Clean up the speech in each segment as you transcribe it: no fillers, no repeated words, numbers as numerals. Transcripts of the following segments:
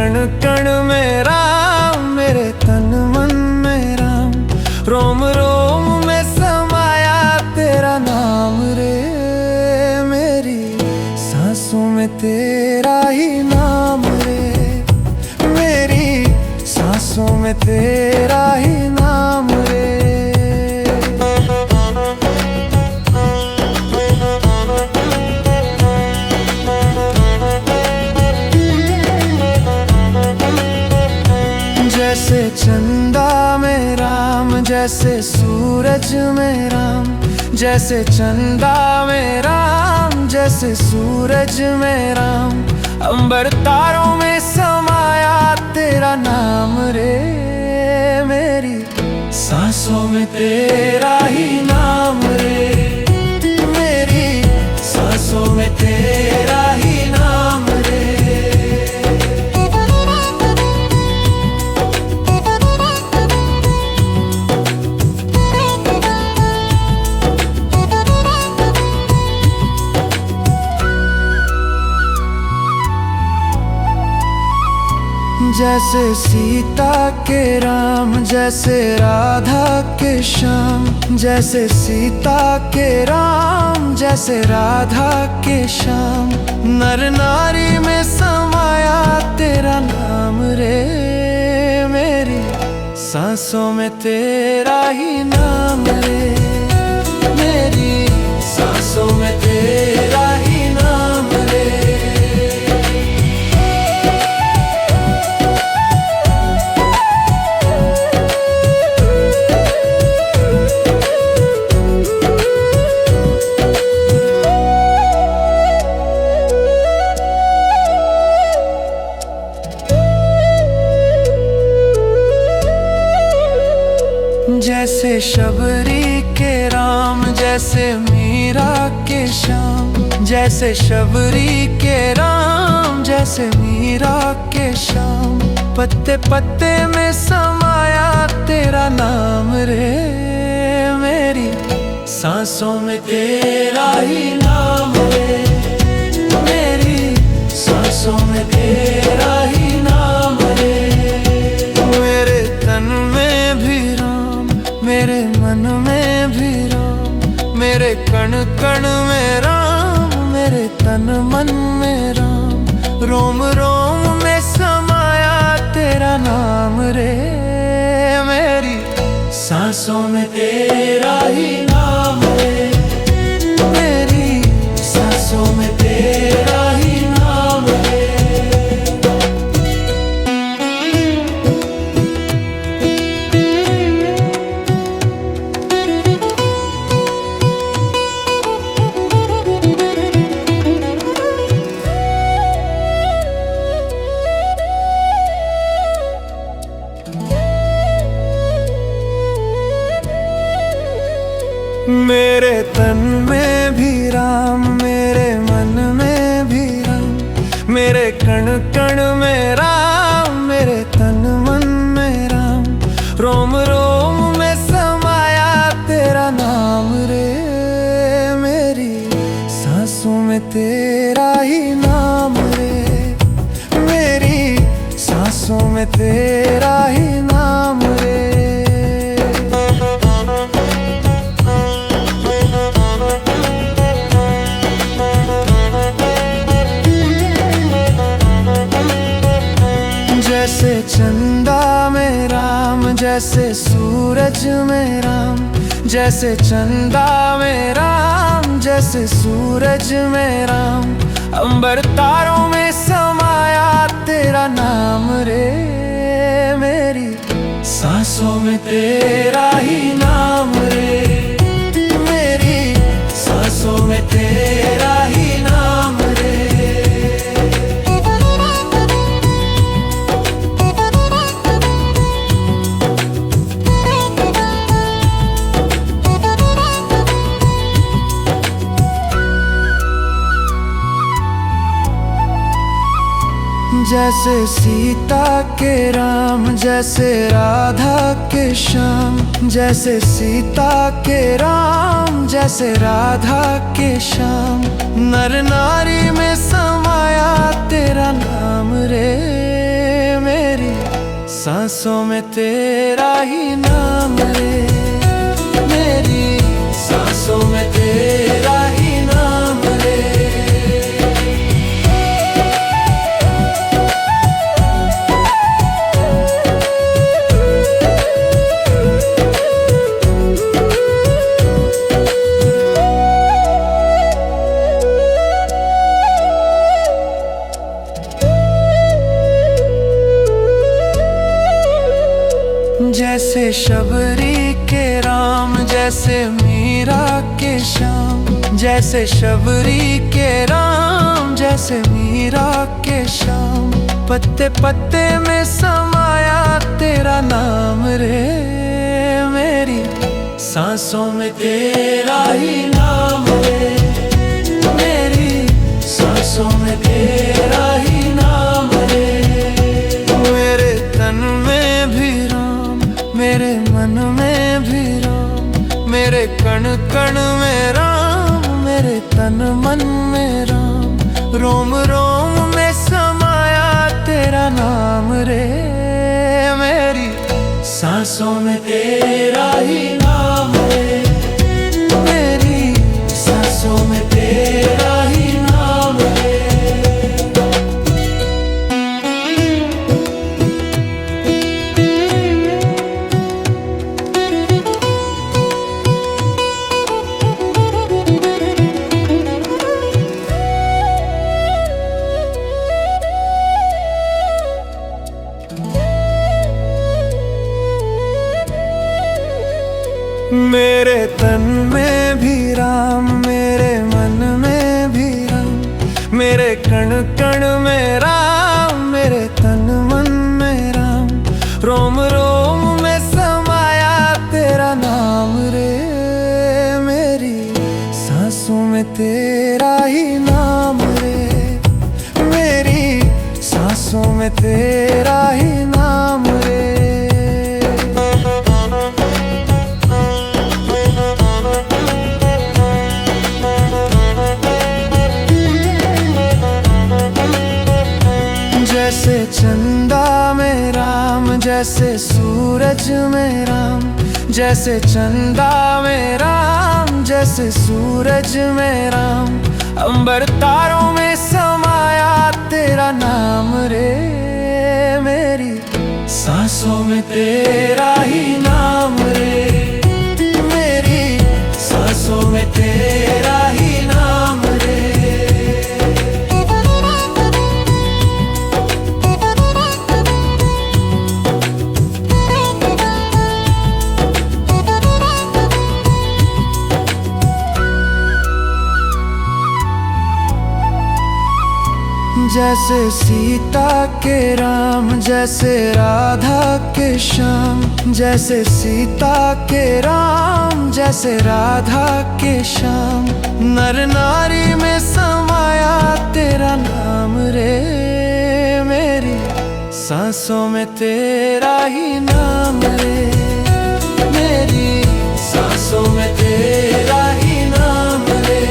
कण कण में राम, मेरे तन मन में राम, रोम रोम में समाया तेरा नाम रे। मेरी सांसों में तेरा ही नाम रे, मेरी सांसों में तेरा ही नाम रे। जैसे चंदा में राम, जैसे सूरज में राम, जैसे चंदा में राम, जैसे सूरज में राम, अंबर तारों में समाया तेरा नाम रे। मेरी सांसों में तेरा ही नाम रे, मेरी सांसों में तेरा ही नाम रे। जैसे सीता के राम, जैसे राधा के श्याम, जैसे सीता के राम, जैसे राधा के श्याम, नर नारी में समाया तेरा नाम रे। मेरी सांसों में तेरा ही नाम रे, मेरी सांसों में तेरा ही नाम रे। जैसे शबरी के राम, जैसे मीरा के श्याम, जैसे शबरी के राम, जैसे मीरा के श्याम, पत्ते पत्ते में समाया तेरा नाम रे। मेरी सांसों में तेरा ही नाम रे, मेरी सांसों में तेरा ही नाम रे। मेरे तन में भी राम, मेरे मन में भी राम, मेरे कण कण में राम, मेरे तन मन में राम, रोम रोम में समाया तेरा नाम रे। मेरी सांसों में तेरा ही नाम रे, मेरी सांसों में तेरा ही नाम रे। मेरे तन में भी राम, मेरे मन में भी राम, मेरे कण कण में राम, मेरे तन मन में राम, रोम रोम में समाया तेरा नाम रे। मेरी सांसों में तेरा ही नाम रे, मेरी सांसों में तेरा ही नाम रे। जैसे चंदा में राम, जैसे सूरज में राम, जैसे चंदा में राम, जैसे सूरज में राम, अंबर तारों में समाया तेरा नाम रे। मेरी सांसों में तेरा ही नाम रे, मेरी सांसों में तेरा ही नाम रे। जैसे सीता के राम, जैसे राधा के श्याम, जैसे सीता के राम, जैसे राधा के श्याम, नर नारी में समाया तेरा नाम रे। सांसों में तेरा ही नाम रे, मेरी सांसों में तेरा ही नाम रे। जैसे शबरी के राम, जैसे मीरा के श्याम, जैसे शबरी के राम, जैसे मीरा के श्याम। पत्ते पत्ते में समाया तेरा नाम रे, मेरी सांसों में तेरा ही नाम रे, मेरी सांसों में तेरा ही नाम रे। मेरे तन में भी राम, मेरे मन में भी राम, मेरे कण कण में राम, मेरे तन मन में राम। रोम रोम में समाया तेरा नाम रे, मेरी सांसों में तेरा ही नाम रे, मेरी सांसों में तेरा ही नाम रे। मेरे तन में भी राम, मेरे मन में भी राम, मेरे कण कण में राम, मेरे तन मन में राम। रोम रोम में समाया तेरा नाम रे, मेरी सांसों में तेरा ही नाम रे, मेरी सांसों में तेरा ही नाम रे। जैसे चंदा में राम, जैसे सूरज में राम, जैसे चंदा में राम, जैसे सूरज में राम। अंबर तारों में समाया तेरा नाम रे, मेरी सांसों में तेरा ही नाम रे, मेरी सांसों में तेरा ही नाम रे। जैसे सीता के राम, जैसे राधा के श्याम, जैसे सीता के राम, जैसे राधा के श्याम। नर नारी में समाया तेरा नाम रे, मेरी सांसों में तेरा ही नाम रे, मेरी सांसों में तेरा ही नाम रे।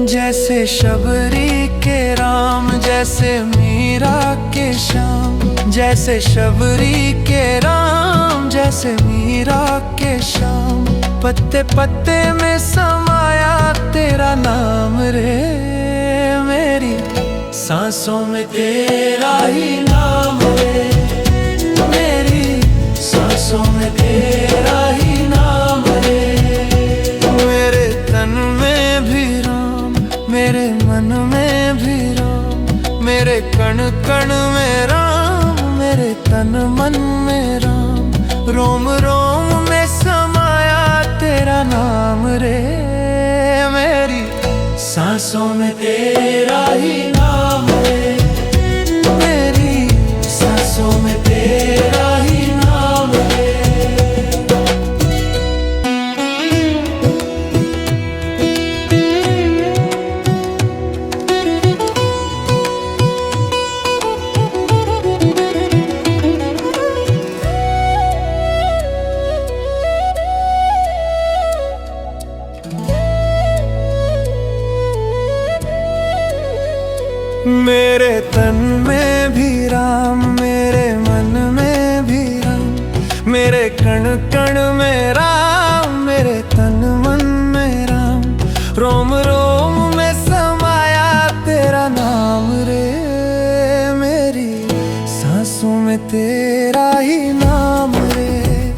जैसे शबरी के राम, जैसे मीरा के श्याम, जैसे शबरी के राम, जैसे मीरा के श्याम। पत्ते पत्ते में समाया तेरा नाम रे, मेरी सांसों में तेरा ही नाम रे, मेरी सांसों में तेरा ही नाम रे। मेरे तन में भी राम, मेरे मन में भी राम, मेरे कण कण में राम, मेरे तन मन में राम। रोम रोम में समाया तेरा नाम रे, मेरी सांसों में तेरा ही नाम रे, मेरी सांसों में तेरा ही नाम रे। में राम, मेरे तन मन में राम। रोम रोम में समाया तेरा नाम रे, मेरी सांसों में तेरा ही नाम रे,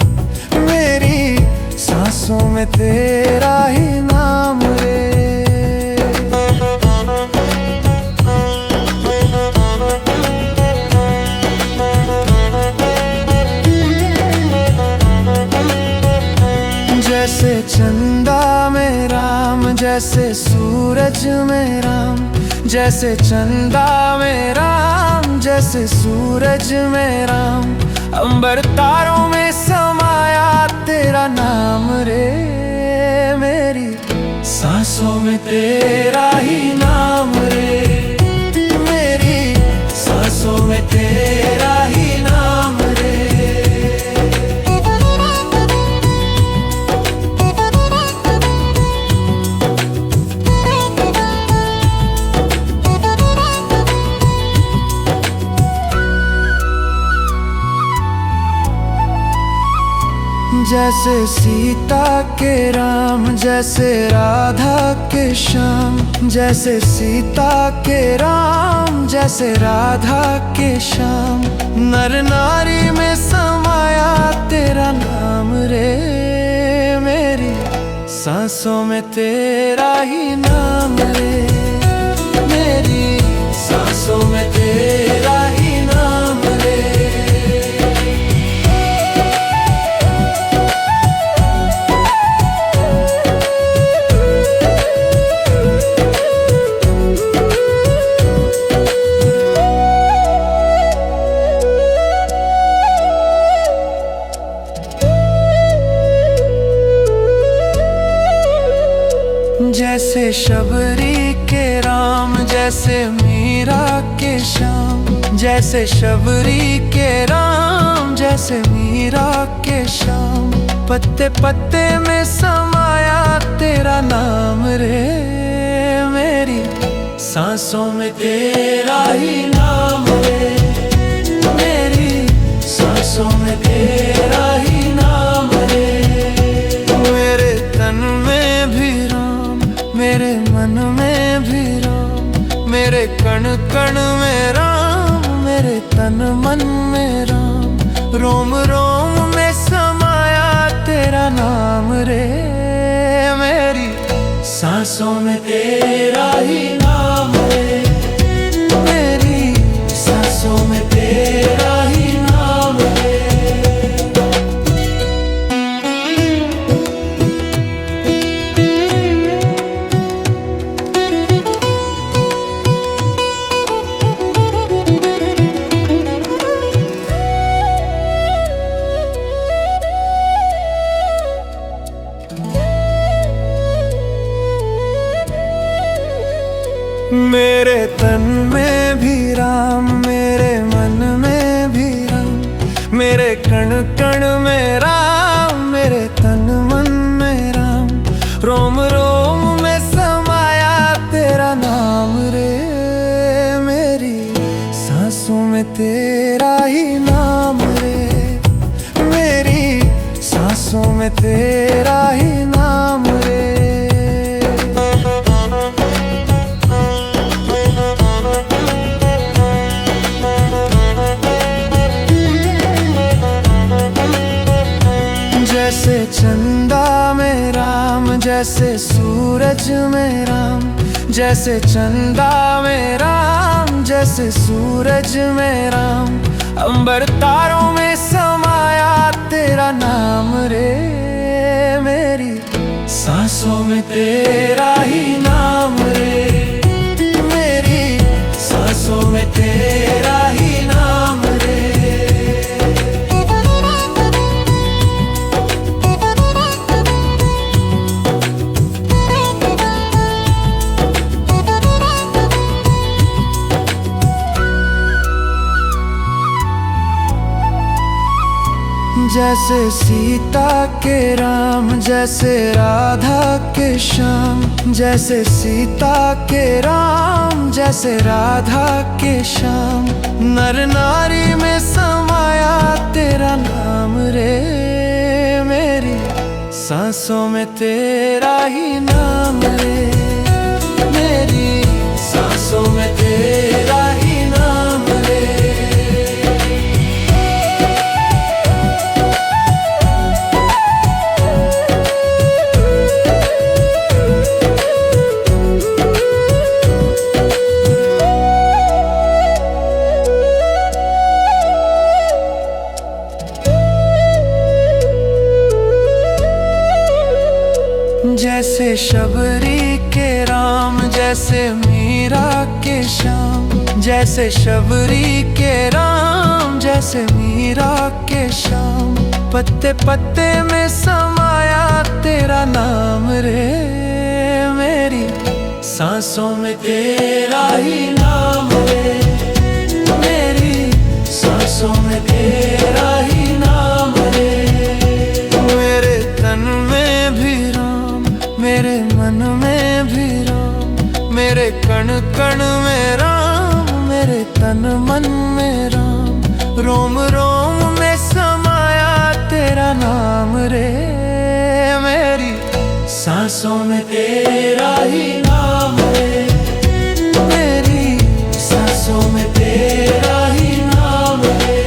मेरी सांसों में तेरा ही नाम रे। जैसे चंदा में राम, जैसे सूरज में राम, जैसे चंदा में राम, जैसे सूरज में राम। अंबर तारों में समाया तेरा नाम रे, मेरी सांसों में तेरा ही नाम रे, मेरी सांसों में तेरा ही नाम रे। जैसे सीता के राम, जैसे राधा के श्याम, जैसे सीता के राम, जैसे राधा के श्याम। नर नारी में समाया तेरा नाम रे, मेरी सांसों में तेरा ही नाम रे, मेरी सांसों में तेरा ही नाम रे। जैसे शबरी के राम, जैसे मीरा के श्याम, जैसे शबरी के राम, जैसे मीरा के श्याम। पत्ते पत्ते में समाया तेरा नाम रे, मेरी सांसों में तेरा ही नाम रे, मेरी सांसों में तेरा ही नाम रे। मेरे तन में भी राम, मेरे मन में भी राम, मेरे कण कण में राम, मेरे तन मन में राम। रोम रोम में समाया तेरा नाम रे, मेरी सांसों में तेरा ही नाम रे, मेरी सांसों में तेरा ही नाम रे। मेरे तन में भी राम, मेरे मन में भी राम, मेरे कण कण में राम, मेरे तन मन में राम। रोम रोम में समाया तेरा नाम रे, मेरी सांसों में तेरा ही नाम रे, मेरी सांसों में तेरा ही नाम रे। जैसे चंदा में राम, जैसे सूरज में राम, जैसे चंदा में राम, जैसे सूरज में राम। अंबर तारों में समाया तेरा नाम रे, मेरी सांसों में तेरा ही नाम रे, मेरी सांसों में तेरा ही नाम रे। जैसे सीता के राम, जैसे राधा के श्याम, जैसे सीता के राम, जैसे राधा के श्याम। नर नारी में समाया तेरा नाम रे, मेरी सांसों में तेरा ही नाम रे, मेरी सांसों में तेरा ही नाम रे। जैसे शबरी के राम, जैसे मीरा के श्याम, जैसे शबरी के राम, जैसे मीरा के श्याम। पत्ते पत्ते में समाया तेरा नाम रे, मेरी सांसों में तेरा ही नाम रे, मेरी सांसों में तेरा ही नाम रे। मेरे तन में भी राम, मेरे मन में भी राम, मेरे कण कण में राम, मेरे तन मन में राम। रोम रोम में समाया तेरा नाम रे, मेरी सांसों में तेरा ही नाम रे, मेरी सांसों में तेरा ही नाम रे।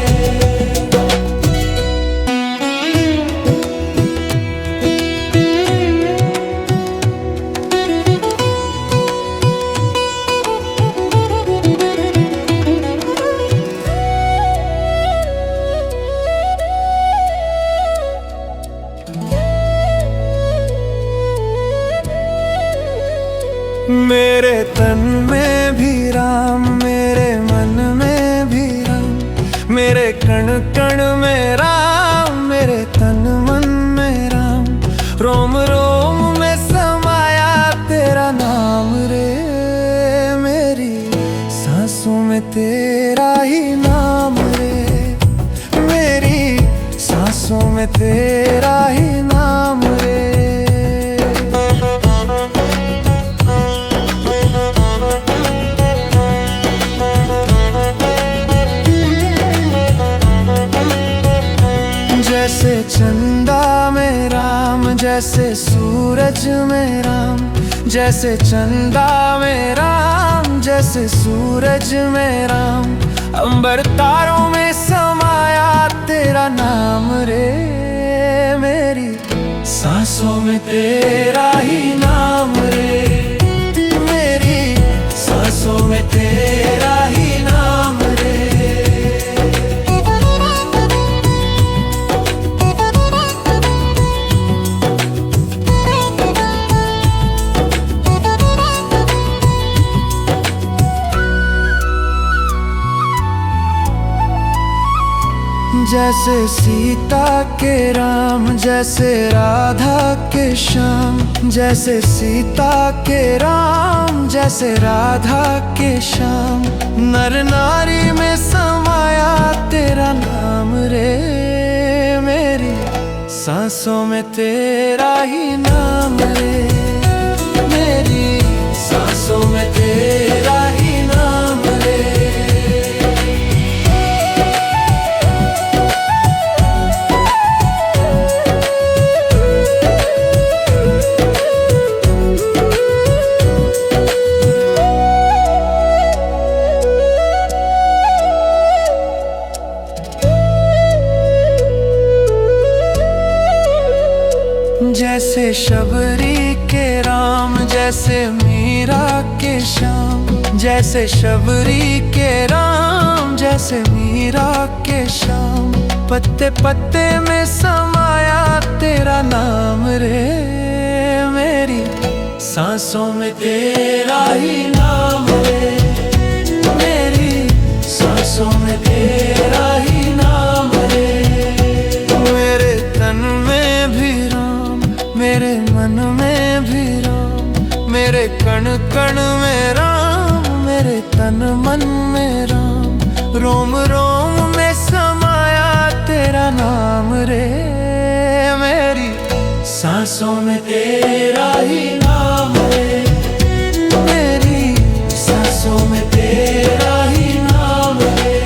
मेरे तन में भी राम, मेरे मन में भी राम, मेरे कण कण में राम, मेरे तन मन में राम। रोम रोम में समाया तेरा नाम रे, मेरी सांसों में तेरा ही नाम रे, मेरी सांसों में तेरा ही नाम रे। जैसे चंदा में राम, जैसे सूरज में राम, जैसे चंदा में राम, जैसे सूरज में राम। अंबर तारों में समाया तेरा नाम रे, मेरी सांसों में तेरा ही नाम रे, मेरी सांसों में तेरा ही नाम रे। जैसे सीता के राम, जैसे राधा के श्याम, जैसे सीता के राम, जैसे राधा के श्याम। नर नारी में समाया तेरा नाम रे, मेरी सांसों में तेरा ही नाम रे, मेरी सांसों में तेरा ही नाम रे। जैसे शबरी के राम, जैसे मीरा के श्याम, जैसे शबरी के राम, जैसे मीरा के श्याम। पत्ते पत्ते में समाया तेरा नाम रे, मेरी सांसों में तेरा ही नाम रे, मेरी सांसों में तेरा ही नाम रे। मेरे तन में भी राम, मेरे मन में भी राम, मेरे कण कण में राम, मेरे तन मन में राम। रोम रोम में समाया तेरा नाम रे, मेरी सांसों में तेरा ही नाम रे, मेरी सांसों में तेरा ही नाम रे।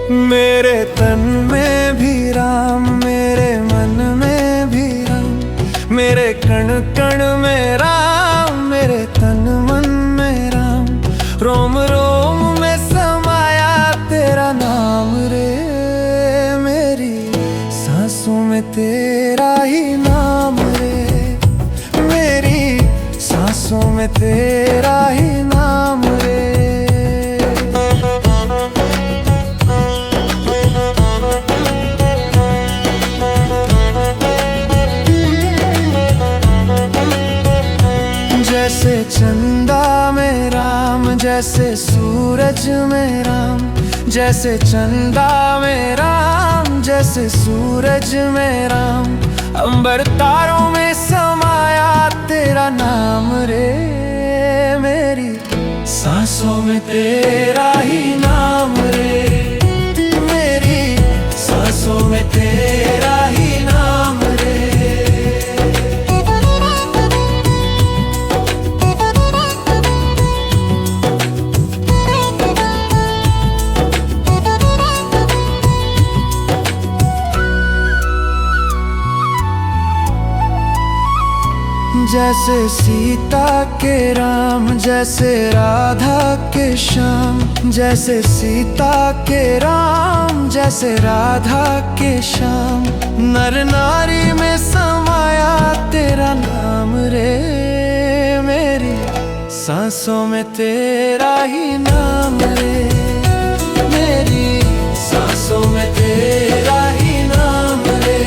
मेरे तन में भी राम, मेरे मन में भी राम, मेरे कण कण में राम, मेरे तन मन में राम। रोम रोम में समाया तेरा नाम रे, मेरी सांसों में तेरा ही नाम रे, मेरी सांसों में तेरा ही नाम रे। जैसे चंदा में राम, जैसे सूरज में राम, जैसे चंदा में राम, जैसे सूरज में राम। अंबर तारों में समाया तेरा नाम रे, मेरी सांसों में तेरा ही नाम रे, मेरी सांसों में तेरा ही नाम रे। जैसे सीता के राम, जैसे राधा के श्याम, जैसे सीता के राम, जैसे राधा के श्याम। नर नारी में समाया तेरा नाम रे, मेरी सांसों में तेरा ही नाम रे, मेरी सांसों में तेरा ही नाम रे।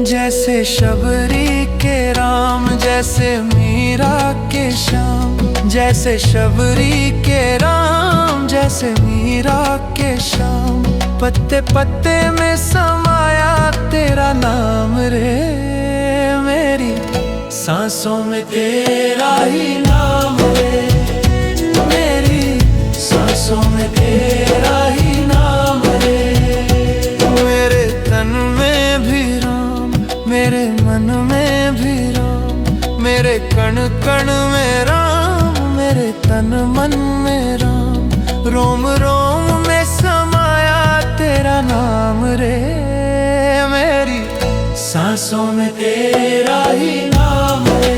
जैसे शबरी के राम, जैसे मीरा के श्याम, जैसे शबरी के राम, जैसे मीरा के श्याम। पत्ते पत्ते में समाया तेरा नाम रे, मेरी सांसों में तेरा ही नाम रे, मेरी सांसों में तेरा ही नाम रे। मेरे तन में भी राम, मेरे मन में भी राम, मेरे कण कण में राम, मेरे तन मन में राम। रोम रोम में समाया तेरा नाम रे, मेरी सांसों में तेरा ही नाम रे,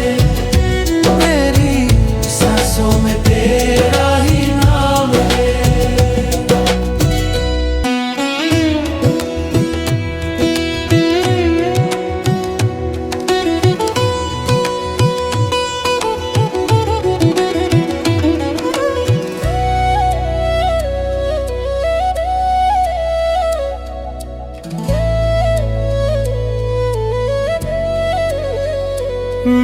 मेरी सांसों में तेरा ही नाम रे।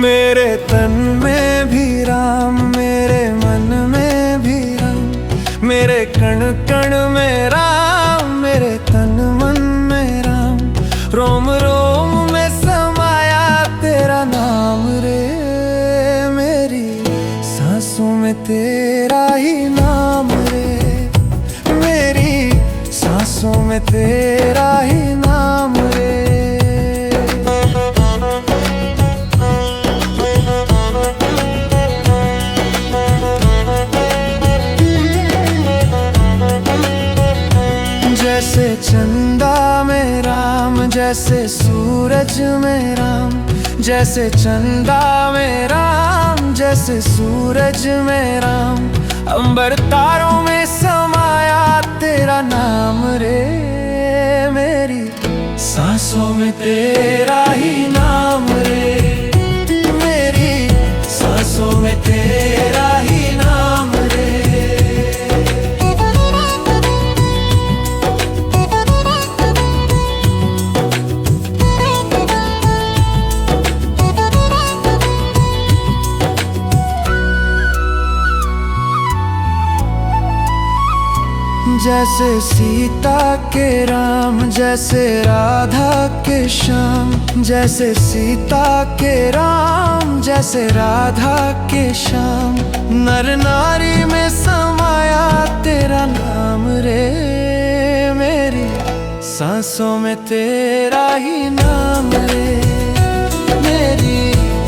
मेरे तन में भी राम, मेरे मन में भी राम, मेरे कण कण में राम, मेरे तन मन में राम। रोम रोम में समाया तेरा नाम रे, मेरी सांसों में तेरा ही नाम रे, मेरी सांसों में तेरा ही नाम रे। जैसे चंदा में राम, जैसे सूरज में राम, जैसे चंदा में राम, जैसे सूरज में राम। अंबर तारों में समाया तेरा नाम रे, मेरी सांसों में तेरा ही नाम रे, मेरी सांसों में तेरा ही नाम रे। जैसे सीता के राम, जैसे राधा के श्याम, जैसे सीता के राम, जैसे राधा के श्याम। नर नारी में समाया तेरा नाम रे, मेरी सांसों में तेरा ही नाम रे, मेरी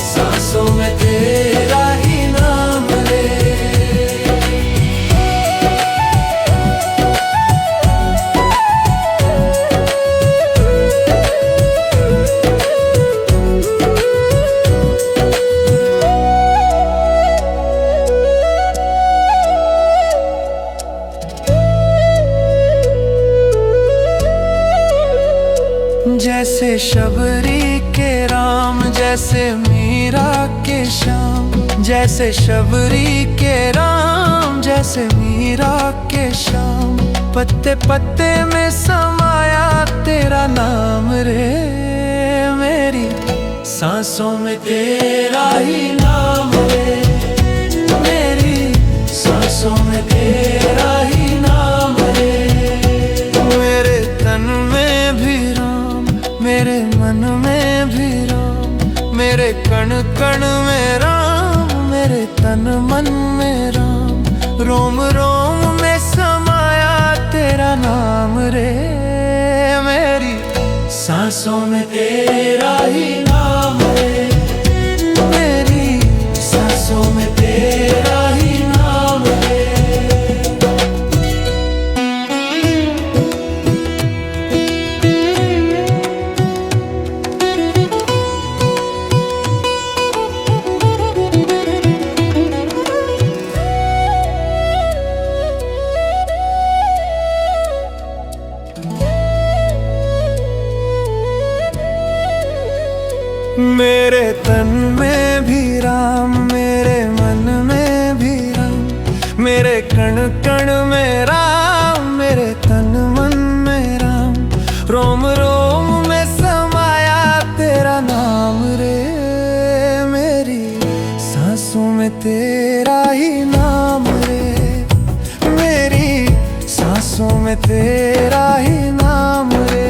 सांसों में तेरा ही नाम रे। जैसे शबरी के राम, जैसे मीरा के श्याम, जैसे शबरी के राम, जैसे मीरा के श्याम। पत्ते पत्ते में समाया तेरा नाम रे, मेरी सांसों में तेरा ही नाम रे, मेरी सांसों में तेरा ही नाम रे। मेरे तन में भी राम, मेरे मन में भी राम, मेरे कण कण में राम, मेरे तन मन में राम। रोम रोम में समाया तेरा नाम रे, मेरी सांसों में तेरा ही नाम रे, मेरी सांसों में तेरा ही नाम रे। मेरे तन में भी राम, मेरे मन में भी राम, मेरे कण कण में राम, मेरे तन मन में राम। रोम रोम में समाया तेरा नाम रे, मेरी सांसों में तेरा ही नाम रे, मेरी सांसों में तेरा ही नाम रे।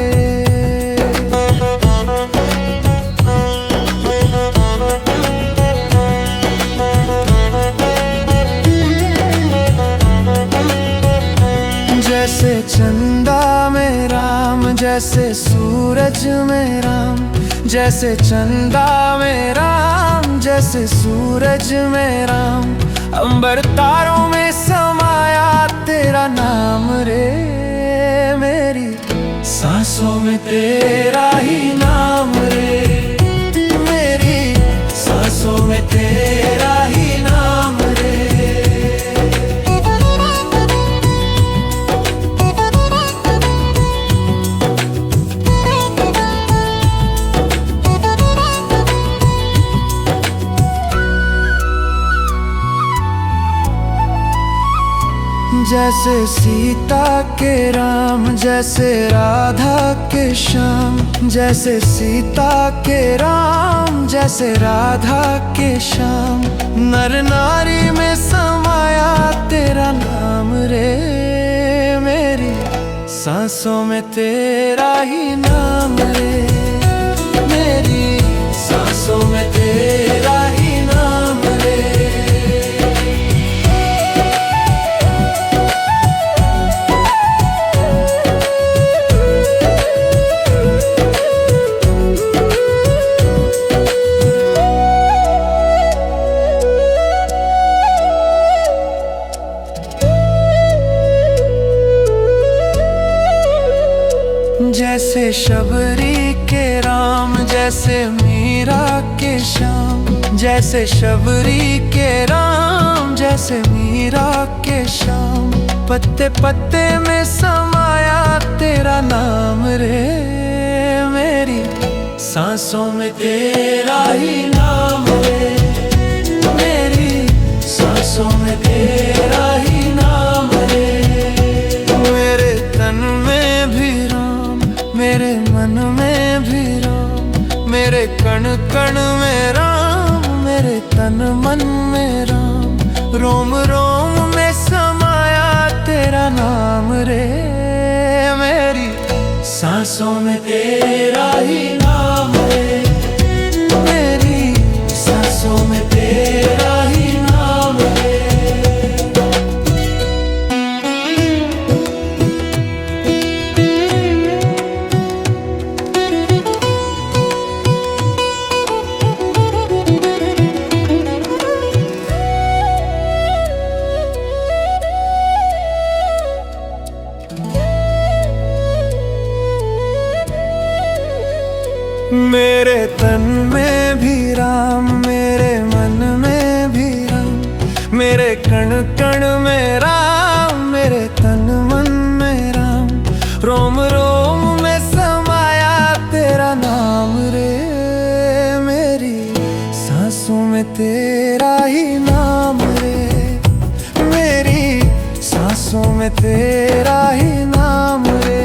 जैसे चंदा में राम, जैसे सूरज में राम, जैसे चंदा में राम, जैसे सूरज में राम। अंबर तारों में समाया तेरा नाम रे, मेरी सांसों में तेरा ही नाम रे, मेरी सांसों में तेरा ही नाम रे। जैसे सीता के राम, जैसे राधा के श्याम, जैसे सीता के राम, जैसे राधा के श्याम। नर नारी में समाया तेरा नाम रे, मेरी सांसों में तेरा ही नाम रे, मेरी सांसों में तेरा ही नाम रे। जैसे शबरी के राम, जैसे मीरा के श्याम, जैसे शबरी के राम, जैसे मीरा के श्याम। पत्ते पत्ते में समाया तेरा नाम रे, मेरी सांसों में तेरा ही नाम रे, मेरी सांसों में तेरा ही नाम रे। मेरे तन में भी राम, मेरे मन में भी राम, मेरे कण कण में राम, मेरे तन मन में राम। रोम रोम में समाया तेरा तेरा नाम रे, मेरी सांसों में तेरा ही नाम रे, मेरी सांसों में तेरा ही नाम रे। मेरे तन में भी राम, मेरे मन में भी राम, मेरे कण कण में राम, मेरे तन मन में राम, रोम रोम में समाया तेरा नाम रे, मेरी सांसों में तेरा ही नाम रे, मेरी सांसों में तेरा ही नाम रे।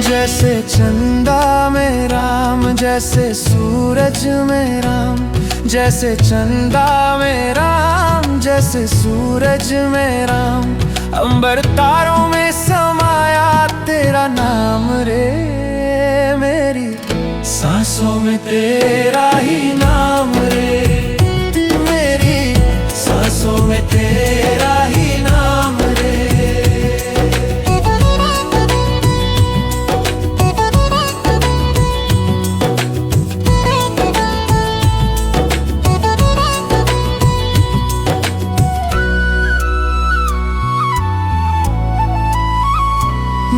जैसे चंदा में राम, जैसे सूरज में राम, जैसे चंदा में राम, जैसे सूरज में राम, अंबर तारों में समाया तेरा नाम रे, मेरी सांसों में तेरा ही नाम रे, मेरी सांसों में तेरा ही नाम रे।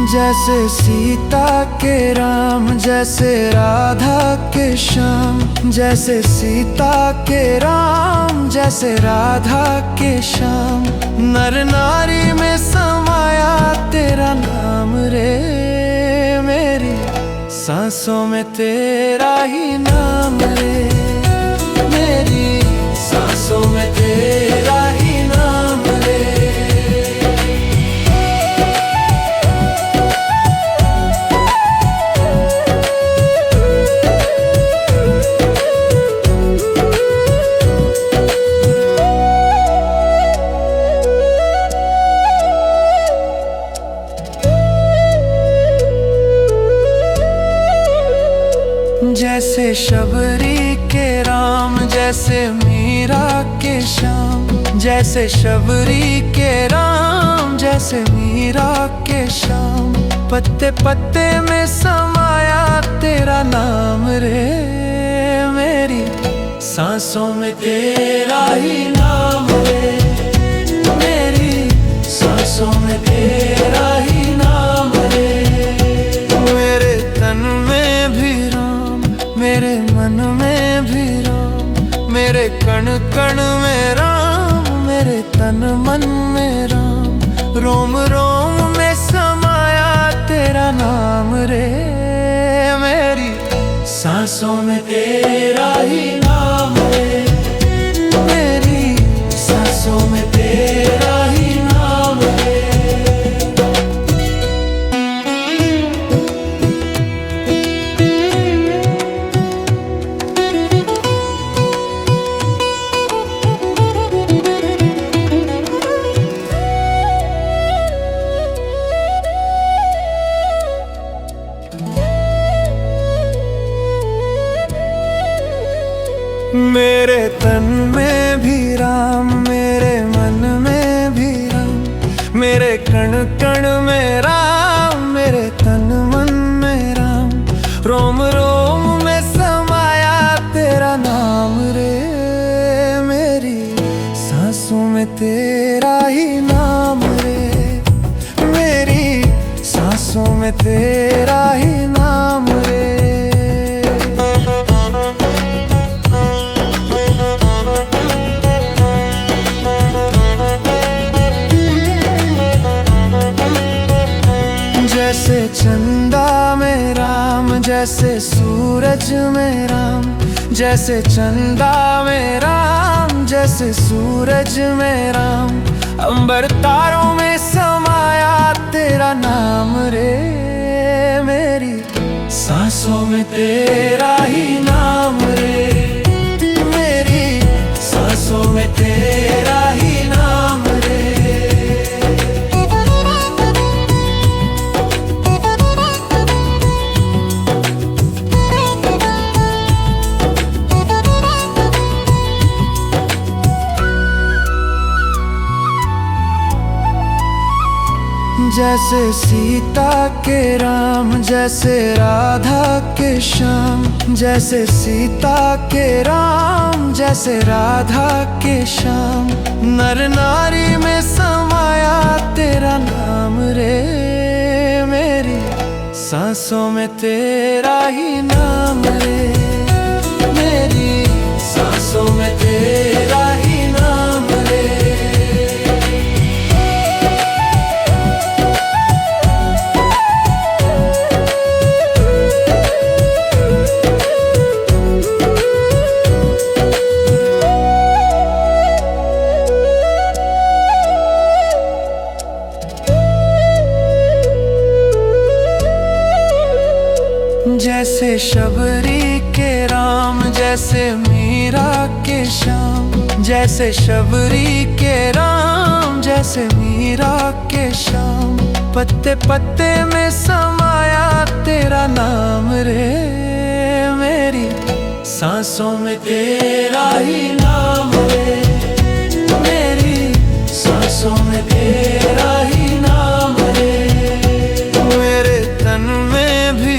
जैसे सीता के राम, जैसे राधा के श्याम, जैसे सीता के राम, जैसे राधा के श्याम, नर नारी में समाया तेरा नाम रे, मेरी सांसों में तेरा ही नाम रे, मेरी सांसों में तेरा ही नाम रे। जैसे शबरी के राम, जैसे मीरा के श्याम, जैसे शबरी के राम, जैसे मीरा के श्याम, पत्ते पत्ते में समाया तेरा नाम रे, मेरी सांसों में तेरा ही नाम रे, मेरी सांसों में तेरा ही नाम रे। मेरे तन में भी राम, मेरे मन में भी राम, मेरे कण कण में राम, मेरे तन मन में राम, रोम रोम में समाया तेरा नाम रे, मेरी सांसों में तेरा ही नाम रे, मेरी सांसों में तेरा ही नाम रे। मेरे तन में भी राम, मेरे मन में भी राम, मेरे कण कण में राम, मेरे तन मन में राम, रोम रोम में समाया तेरा नाम रे, मेरी सांसों में तेरा ही नाम रे, मेरी सांसों में तेरा ही नाम रे। जैसे चंदा में राम, जैसे सूरज में राम, जैसे चंदा में राम, जैसे सूरज में राम, अंबर तारों में समाया तेरा नाम रे, मेरी सांसों में तेरा ही नाम रे, मेरी सांसों में तेरा ही नाम रे। जैसे सीता के राम, जैसे राधा के श्याम, जैसे सीता के राम, जैसे राधा के श्याम, नर नारी में समाया तेरा नाम रे, मेरी सांसों में तेरा ही नाम रे, मेरी सांसों में तेरा ही नाम रे। जैसे शबरी के राम, जैसे मीरा के श्याम, जैसे शबरी के राम, जैसे मीरा के श्याम, पत्ते पत्ते में समाया तेरा नाम रे, मेरी सांसों में तेरा ही नाम रे, मेरी सांसों में तेरा ही नाम रे। मेरे तन में भी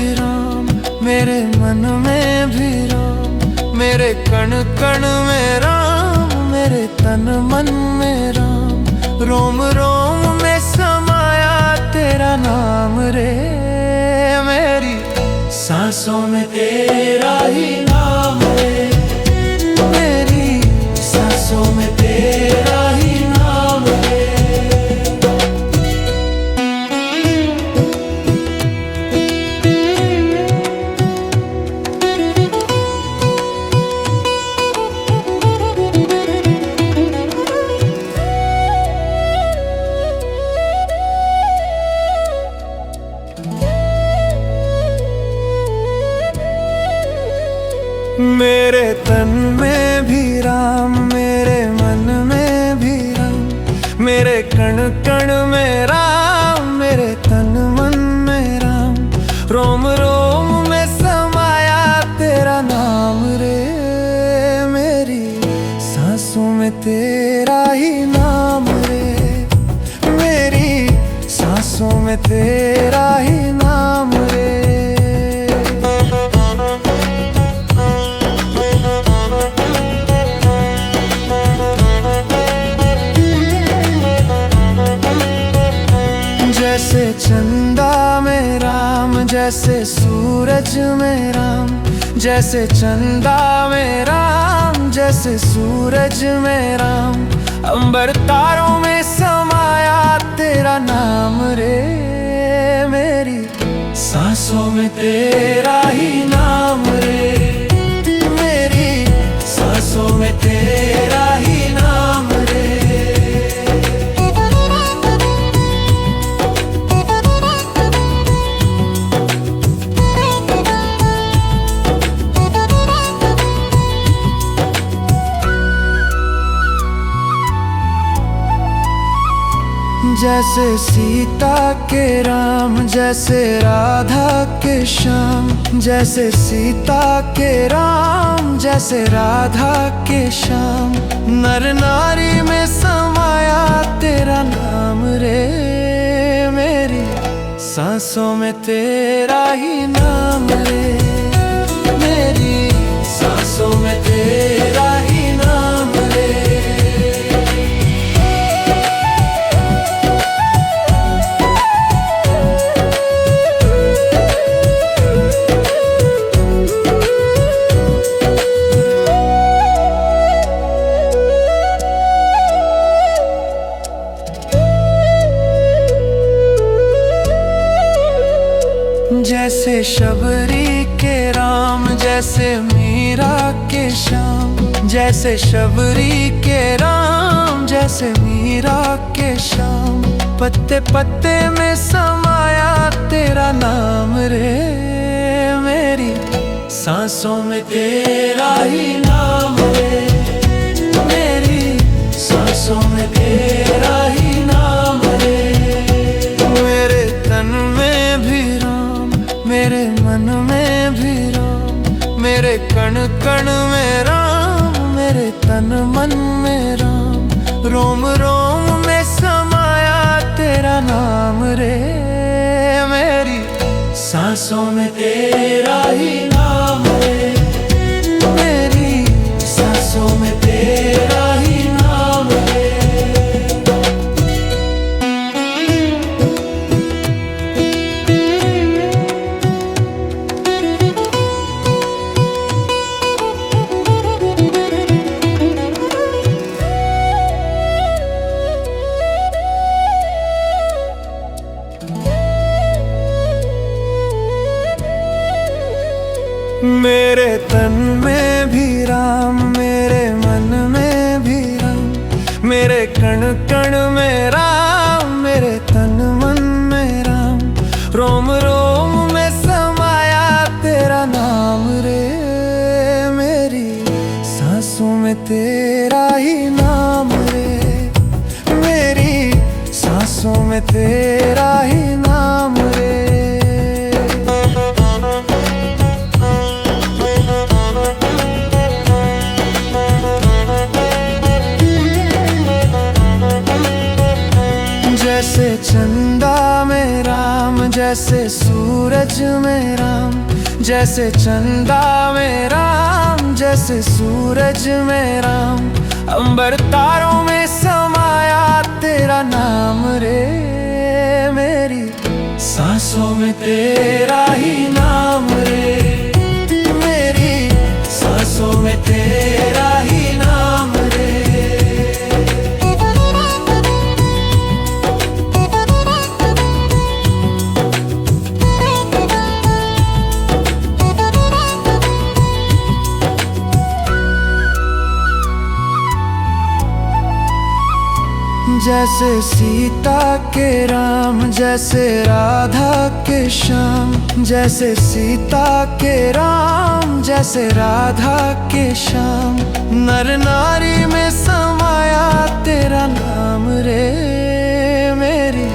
मेरे मन में भी राम, मेरे कण कण में राम, मेरे तन मन में राम, रोम रोम में समाया तेरा नाम रे, मेरी सांसों में तेरा ही नाम रे, मेरी सांसों में तेरा ही नाम रे। मेरे तन में भी राम, मेरे मन में भी राम, मेरे कण कण में राम, मेरे तन मन में राम, रोम रोम में समाया तेरा नाम रे, मेरी सांसों में तेरा ही नाम रे, मेरी सांसों में तेरा ही नाम रे। जैसे चंदा में राम, जैसे सूरज में राम, जैसे चंदा में राम, जैसे सूरज में राम, अंबर तारों में समाया तेरा नाम रे, मेरी सांसों में तेरा ही नाम रे, मेरी सांसों में तेरा ही नाम रे। जैसे सीता के राम, जैसे राधा के श्याम, जैसे सीता के राम, जैसे राधा के श्याम, नर नारी में समाया तेरा नाम रे, मेरी सांसों में तेरा ही नाम रे, मेरी सांसों में तेरा ही नाम रे। जैसे शबरी के राम, जैसे मीरा के श्याम, जैसे शबरी के राम, जैसे मीरा के श्याम, पत्ते पत्ते में समाया तेरा नाम रे, मेरी सांसों में तेरा ही नाम रे, मेरी सांसों में तेरा ही नाम रे। मेरे तन में भी राम, मेरे मन में भी राम, मेरे कण कण में राम, मेरे तन मन में राम, रोम रोम में समाया तेरा नाम रे, मेरी सांसों में तेरा ही नाम रे, मेरी सांसों में तेरा ही नाम रे। मेरे तन में भी राम, मेरे मन में भी राम, मेरे कण कण में राम, मेरे तन मन में राम, रोम रोम में समाया तेरा नाम रे, मेरी सांसों में तेरा ही नाम रे, मेरी सांसों में तेरा ही नाम रे। जैसे चंदा में राम, जैसे सूरज में राम, जैसे चंदा में राम, जैसे सूरज में राम, अंबर तारों में समाया तेरा नाम रे, मेरी सांसों में तेरा ही नाम रे, मेरी सांसों में तेरा ही नाम रे। जैसे सीता के राम, जैसे राधा के श्याम, जैसे सीता के राम, जैसे राधा के श्याम, नर नारी में समाया तेरा नाम रे, मेरी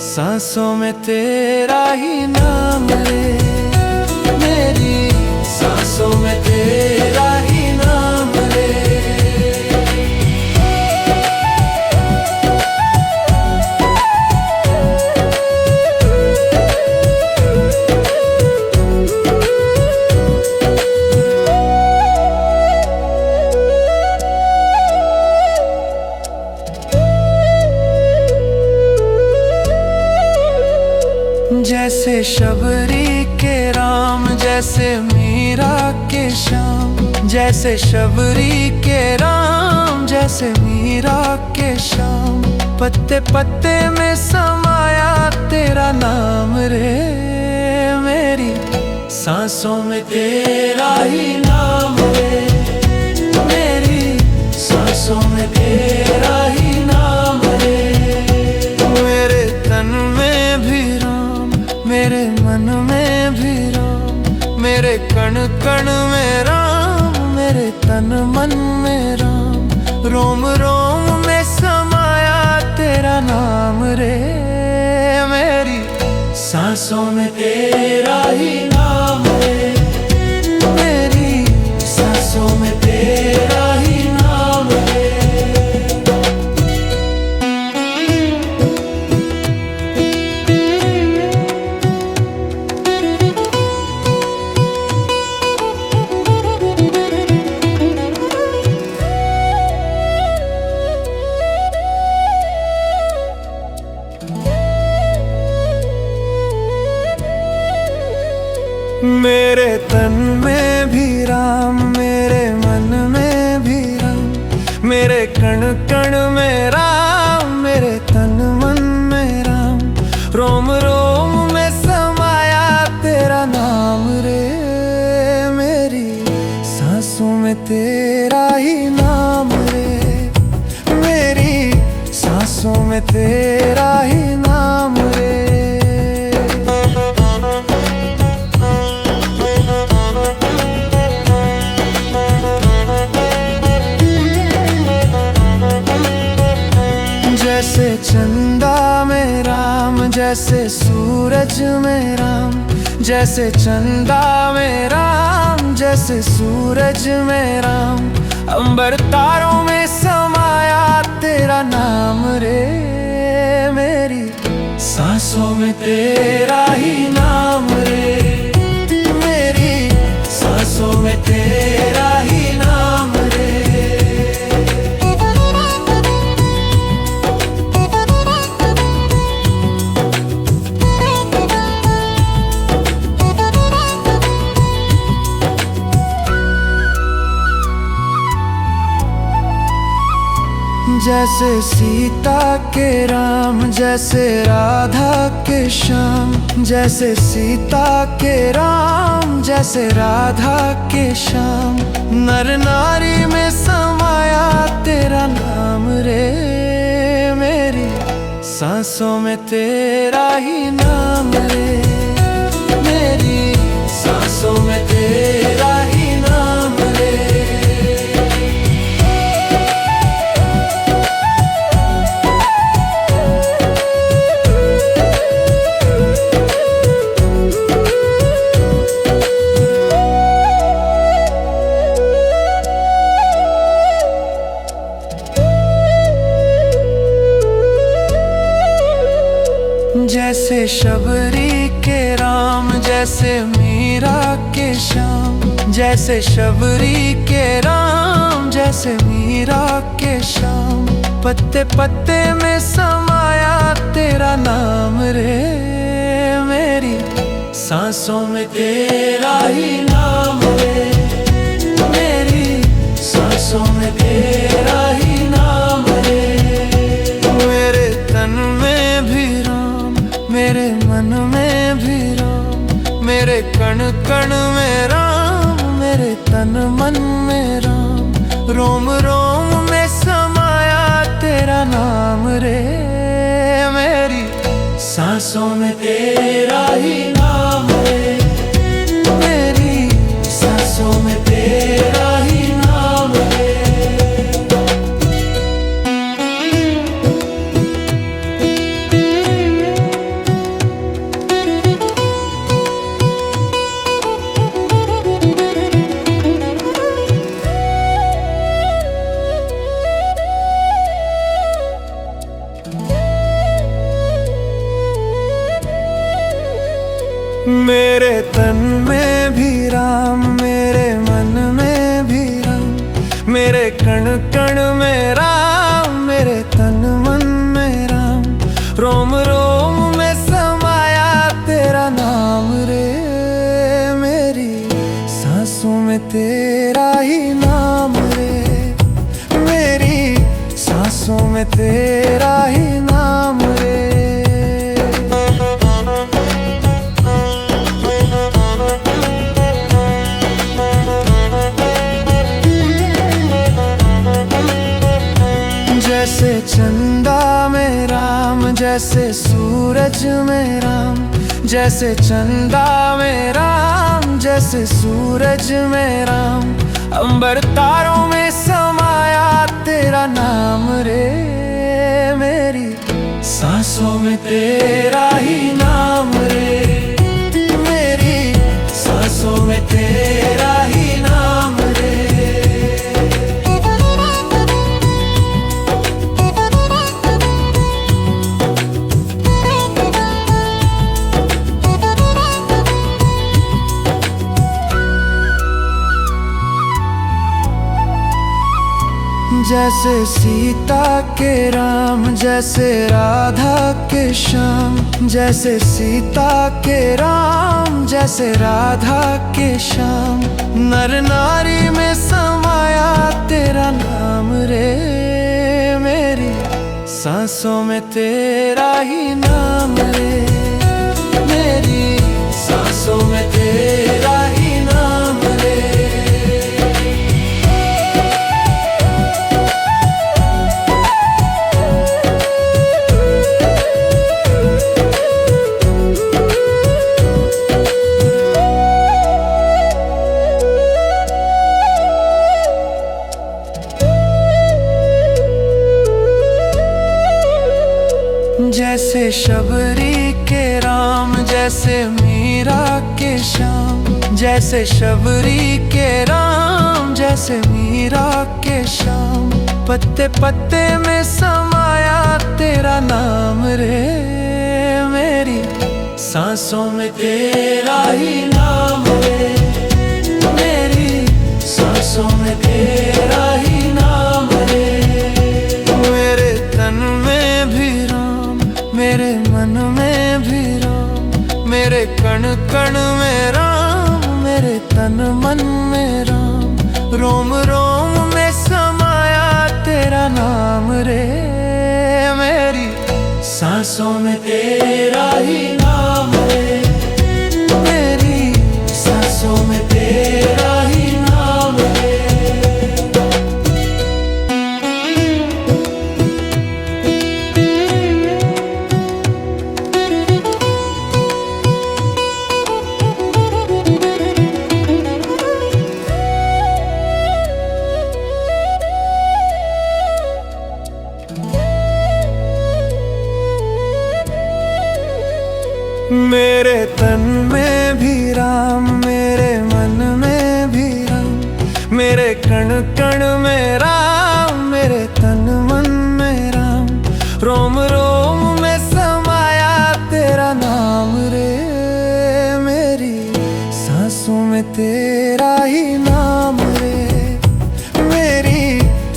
सांसों में तेरा ही नाम रे, मेरी सांसों में तेरा ही नाम रे। जैसे शबरी के राम, जैसे मीरा के श्याम, जैसे शबरी के राम, जैसे मीरा के श्याम, पत्ते पत्ते में समाया तेरा नाम रे, मेरी सांसों में तेरा ही नाम रे, मेरी सांसों में तेरा ही नाम रे। मेरे तन में भी राम, मेरे मन में भी राम, मेरे कण कण में राम, मेरे तन मन में राम, रोम रोम में समाया तेरा नाम रे, मेरी सांसों में तेरा ही नाम रे, मेरी सांसों में तेरा ही नाम रे। मेरे तन में भी राम, मेरे मन में भी राम, मेरे कण कण में राम, मेरे तन मन में राम, रोम रोम में समाया तेरा नाम रे, मेरी सांसों में तेरा ही नाम रे, मेरी सांसों में तेरा ही नाम रे। जैसे सूरज में राम, जैसे चंदा में राम, जैसे सूरज में राम। अंबर तारों में समाया तेरा नाम रे, मेरी सांसों में तेरा ही नाम रे, मेरी सांसों में तेरा ही नाम रे। जैसे सीता के राम, जैसे राधा के श्याम, जैसे सीता के राम, जैसे राधा के श्याम। नर नारी में समाया तेरा नाम रे, मेरी सांसों में तेरा ही नाम रे, मेरी सांसों में तेरा ही नाम रे। जैसे शबरी के राम, जैसे मीरा के श्याम, जैसे शबरी के राम, जैसे मीरा के श्याम। पत्ते पत्ते में समाया तेरा नाम रे, मेरी सांसों में तेरा ही नाम रे, मेरी सांसों में तेरा ही नाम रे। मेरे तन में भी राम, मेरे मन में भी राम, मेरे कण कण में राम, मेरे तन मन में राम। रोम रोम में समाया तेरा नाम रे, मेरी सांसों में तेरा ही नाम रे, मेरी सांसों में तेरा ही नाम रे। मेरे तन में भी राम, मेरे मन में भी राम, मेरे कण कण में राम, मेरे तन मन में राम। रोम रोम में समाया तेरा नाम रे, मेरी सांसों में तेरा ही नाम रे, मेरी सांसों में तेरा ही नाम रे। जैसे चंदा में राम, जैसे सूरज में राम, जैसे चंदा में राम, जैसे सूरज में राम। अंबर तारों में समाया तेरा नाम रे, मेरी सांसों में तेरा ही नाम रे, मेरी सांसों में तेरा ही नाम रे। जैसे सीता के राम, जैसे राधा के श्याम, जैसे सीता के राम, जैसे राधा के श्याम। नर नारी में समाया तेरा नाम रे, मेरी सांसों में तेरा ही नाम रे, मेरी सांसों में तेरा ही नाम रे। जैसे शबरी जैसे मीरा के श्याम, जैसे शबरी के राम, जैसे मीरा के श्याम। पत्ते पत्ते में समाया तेरा नाम रे, मेरी सांसों में तेरा ही नाम रे, मेरी सांसों में तेरा ही नाम रे। मेरे तन में भी राम, मेरे मन में भी राम, मेरे कण कण में राम, मेरे तन मन में राम। रोम रोम में समाया तेरा नाम रे, मेरी सांसों में तेरा ही नाम रे, मेरी सांसों में तेरा ही नाम रे। मेरे तन में भी राम, मेरे मन में भी राम, मेरे कण कण में राम, मेरे तन मन में राम। रोम रोम में समाया तेरा नाम रे, मेरी सांसों में तेरा ही नाम रे, मेरी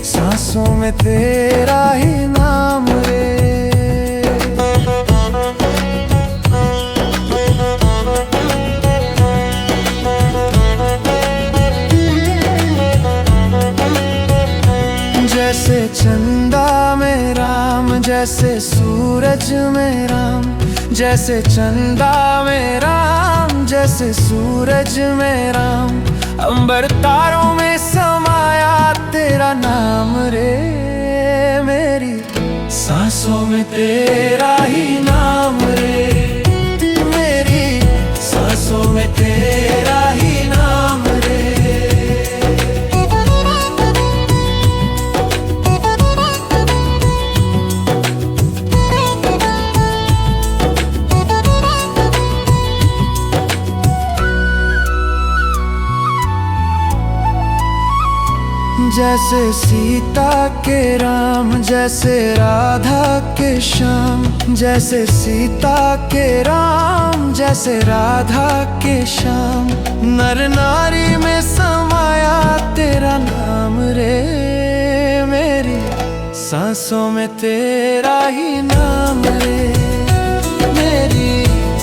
सांसों में तेरा ही नाम रे। जैसे चंदा में राम, जैसे सूरज में राम, जैसे चंदा में राम, जैसे सूरज में राम। अंबर तारों में समाया तेरा नाम रे, मेरी सांसों में तेरा ही नाम रे, मेरी सांसों में तेरा ही नाम रे। जैसे सीता के राम, जैसे राधा के श्याम, जैसे सीता के राम, जैसे राधा के श्याम। नर नारी में समाया तेरा नाम रे, मेरी सांसों में तेरा ही नाम रे, मेरी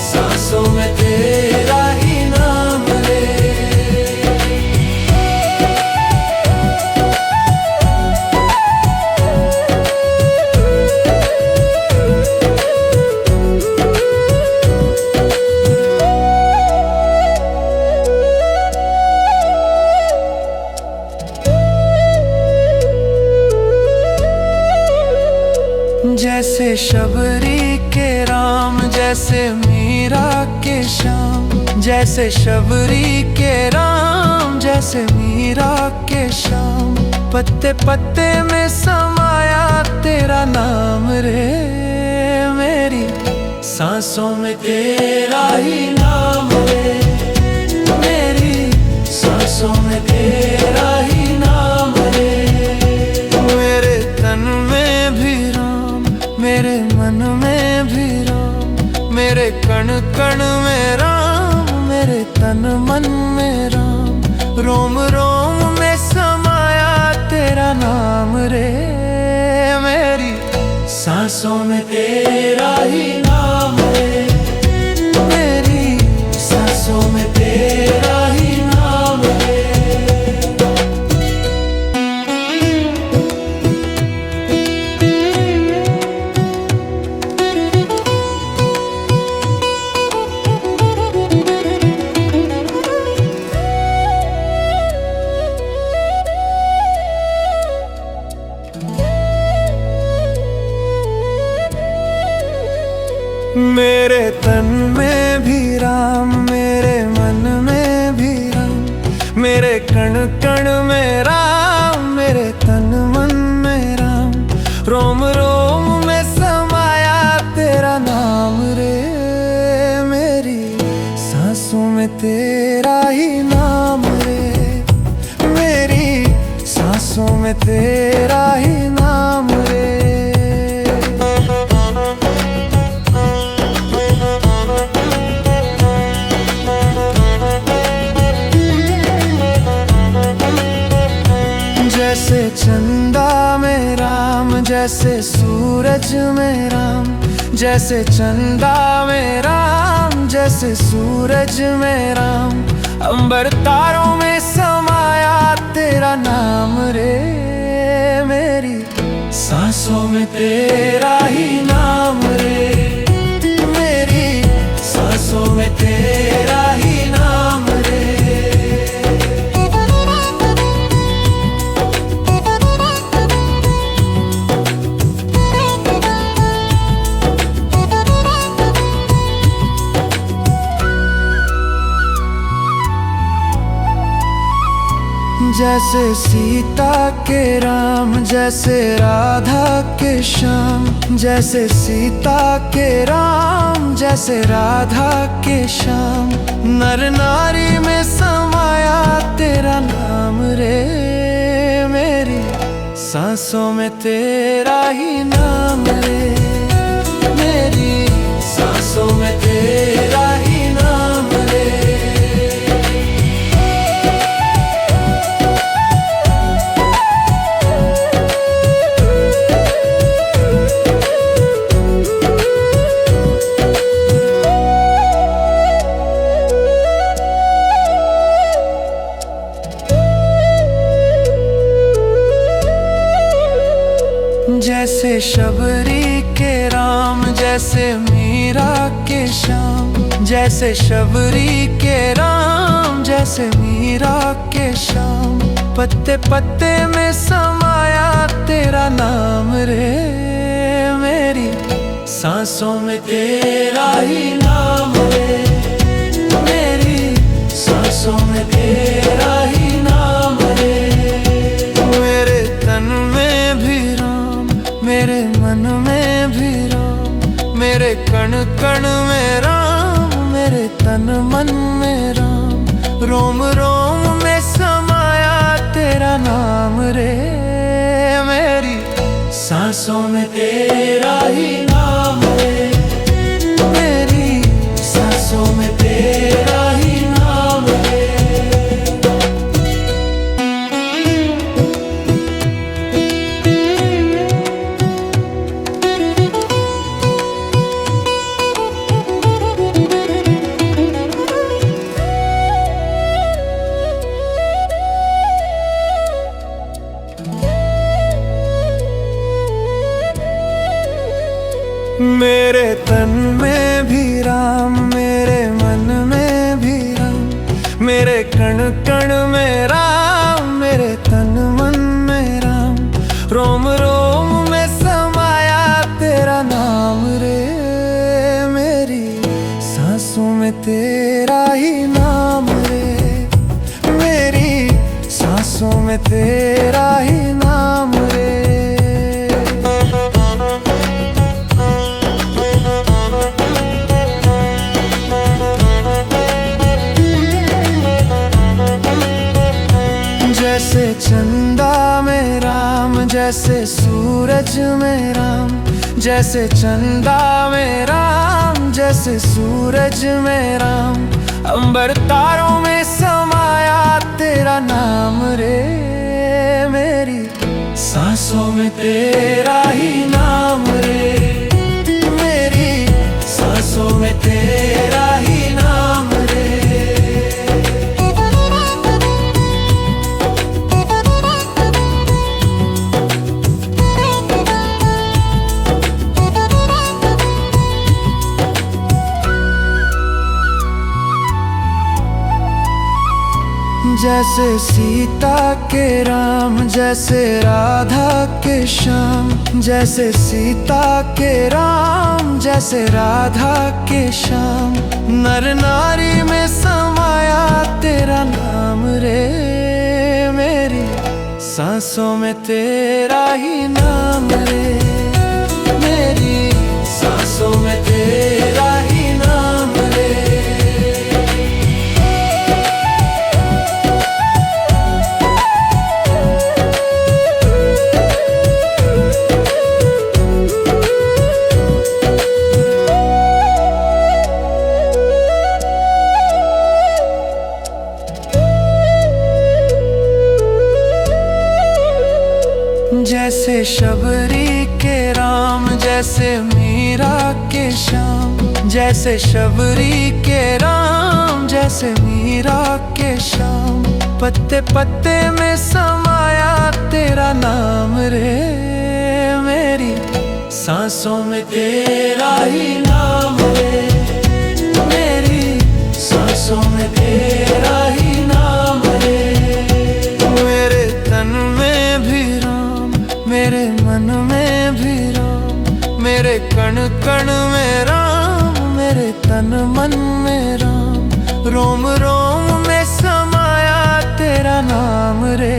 सांसों में तेरा ही नाम रे। जैसे शबरी के राम, जैसे मीरा के श्याम, जैसे शबरी के राम, जैसे मीरा के श्याम। पत्ते पत्ते में समाया तेरा नाम रे, मेरी सांसों में तेरा ही नाम रे, मेरी सांसों में तेरा ही नाम रे। मेरे तन में भी मेरे मन में भी राम, मेरे कण कण में राम, मेरे तन मन में राम। रोम रोम में समाया तेरा नाम रे, मेरी सांसों में तेरा ही नाम रे, मेरी सांसों में तेरा ही नाम रे। मेरे तन में भी राम, मेरे मन में भी राम, मेरे कण कण में राम, मेरे तन मन में राम। रोम रोम में समाया तेरा नाम रे, मेरी में तेरा ही नाम रे, मेरी सांसों में तेरा ही नाम रे। जैसे चंदा में राम, जैसे सूरज में राम, जैसे चंदा में राम, जैसे सूरज में राम, अंबर तारों में समाया तेरा नाम रे, मेरी सांसों में तेरा ही नाम रे, मेरी सांसों में तेरा ही नाम रे। जैसे सीता के राम, जैसे राधा के श्याम, जैसे सीता के राम, जैसे राधा के श्याम, नर नारी में समाया तेरा नाम रे, मेरी सांसों में तेरा ही नाम रे, मेरी सांसों में तेरा ही नाम रे। जैसे शबरी के राम, जैसे मीरा के श्याम, जैसे शबरी के राम, जैसे मीरा के श्याम, पत्ते पत्ते में समाया तेरा नाम रे, मेरी सांसों में तेरा ही नाम रे, मेरी सांसों में तेरा ही नाम रे। मेरे तन में भी राम, मेरे मन में भी राम, मेरे कण कण में राम, मेरे तन मन में राम, रोम रोम में समाया तेरा नाम रे, मेरी सांसों में तेरा ही नाम रे, मेरी सांसों में तेरा ही नाम रे। मेरे तन में भी राम, मेरे मन में भी राम, मेरे कण कण में राम, मेरे तन मन में राम, रोम रोम में समाया तेरा नाम रे, मेरी सांसों में तेरा ही नाम रे, मेरी सांसों में तेरा ही नाम रे। जैसे चंदा में राम, जैसे सूरज में राम, जैसे चंदा में राम, जैसे सूरज में राम, अंबर तारों में समाया तेरा नाम रे, मेरी सांसों में तेरा ही नाम रे, मेरी सांसों में तेरा ही नाम रे। जैसे सीता के राम, जैसे राधा के श्याम, जैसे सीता के राम, जैसे राधा के श्याम, नर नारी में समाया तेरा नाम रे, मेरी सांसों में तेरा ही नाम रे, मेरी सांसों में तेरा ही नाम रे। शबरी के राम, जैसे मीरा के श्याम। जैसे शबरी के राम, जैसे मीरा के श्याम। पत्ते पत्ते में समाया तेरा नाम रे, मेरी सांसों में तेरा ही नाम रे, मेरी सांसों में तेरा ही नाम रे। मेरे तन में भी राम, मेरे मन में भी राम। मेरे कण कण में राम, मेरे तन मन में राम। रोम रोम में समाया तेरा नाम रे,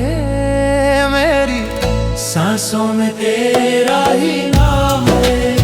मेरी सांसों में तेरा ही नाम रे।